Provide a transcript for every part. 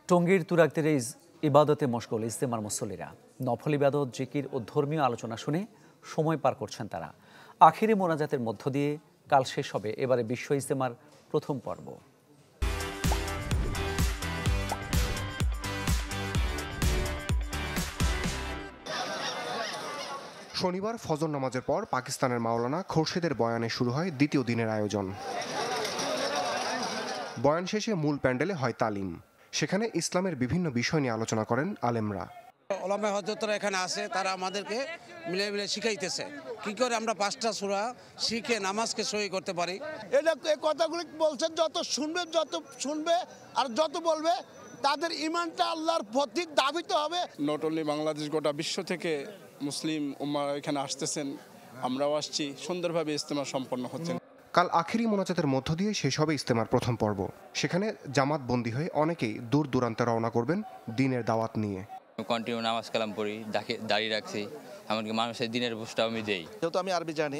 টঙ্গীর তুরাগতীরে ইবাদতে মশগুল ইজতেমার মুসল্লিরা। নফল ইবাদত, জিকির ও ধর্মীয় আলোচনা শুনে সময় পার করছেন তারা। আখিরি মোনাজাতের মধ্য দিয়ে কাল শেষ হবে এবারে বিশ্ব ইজতেমার প্রথম পর্ব। শনিবার ফজর নামাজের পর পাকিস্তানের মাওলানা খোরশেদের বয়ানে শুরু হয় দ্বিতীয় দিনের আয়োজন। বয়ান শেষে মূল প্যান্ডেলে হয় তালিম। সেখানে ইসলামের বিভিন্ন বিষয় নিয়ে আলোচনা করেন আলেমরা। ওলামা হযরতরা এখানে আছে, তারা আমাদেরকে মিলে মিলে শিখাইতেছে কি করে আমরা 5টা সূরা শিখে নামাজকে সহি করতে পারি। এটা এই কথাগুলো বলছেন, যত শুনবে আর যত বলবে তাদের ঈমানটা আল্লাহর প্রতি দাবিত হবে। নট অনলি বাংলাদেশ, গোটা বিশ্ব থেকে মুসলিম উম্মাহ এখানে আসতেছেন, আমরাও আসছি। সুন্দরভাবে ইজতেমা সম্পন্ন হচ্ছে। কাল আখিরি মোনাজাতের মধ্য দিয়ে শেষ হবে ইজতেমার প্রথম পর্ব। সেখানে জামাতবন্দি হয়ে অনেকেই দূর দূরান্তে রওনা করবেন দিনের দাওয়াত নিয়ে। কন্টিনিউ নামাজ কালাম পড়ি, দাঁড়িয়ে রাখছি, এমনকি মানুষের দিনের বুঝটাও আমি দেই। যেহেতু আমি আরবি জানি,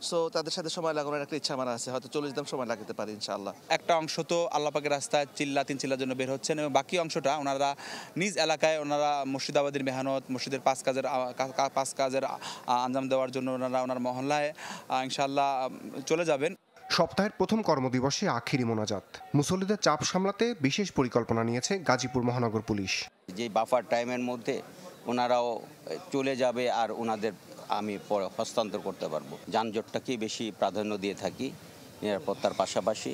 সো তাদের সাথে সময় লাগানোর একটা ইচ্ছা আমার আছে। হয়তো 40 দিন সময় লাগাতে পারি ইনশাআল্লাহ। একটা অংশ তো আল্লাহ পাকের রাস্তায় তিন চিল্লার জন্য বের হচ্ছেন, এবং বাকি অংশটা ওনারা নিজ এলাকায় ওনারা মুর্শিদাবাদের মেহনত, মসজিদের পাঁচ কাজের আঞ্জাম দেওয়ার জন্য ওনার মহল্লায় ইনশাআল্লাহ চলে যাবেন। সপ্তাহের প্রথম কর্মদিবসে আখিরি মোনাজাত। মুসল্লিদের চাপ সামলাতে বিশেষ পরিকল্পনা নিয়েছে গাজীপুর মহানগর পুলিশ। যে বাফার টাইমের মধ্যে ওনারাও চলে যাবে আর ওনাদের আমি পরে হস্তান্তর করতে পারবো। যানজটটাকেই বেশি প্রাধান্য দিয়ে থাকি নিরাপত্তার পাশাপাশি।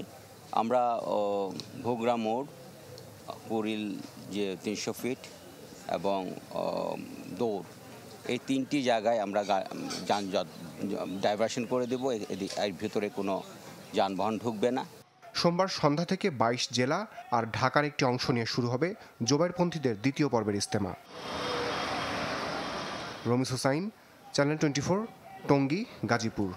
আমরা ভোগড়া মোড়, কুড়িল যে 300 ফিট এবং দৌড়, এই 3টি জায়গায় আমরা যানজট ডাইভার্সন করে দেবো। এর ভিতরে কোনো যানবাহন ঢুকবে না। সোমবার সন্ধ্যা থেকে 22 জেলা আর ঢাকার একটি অংশ নিয়ে শুরু হবে জোবাইরপন্থীদের দ্বিতীয় পর্বের ইজতেমা। রমিস হোসাইন, চ্যানেল 24, টঙ্গী, গাজীপুর।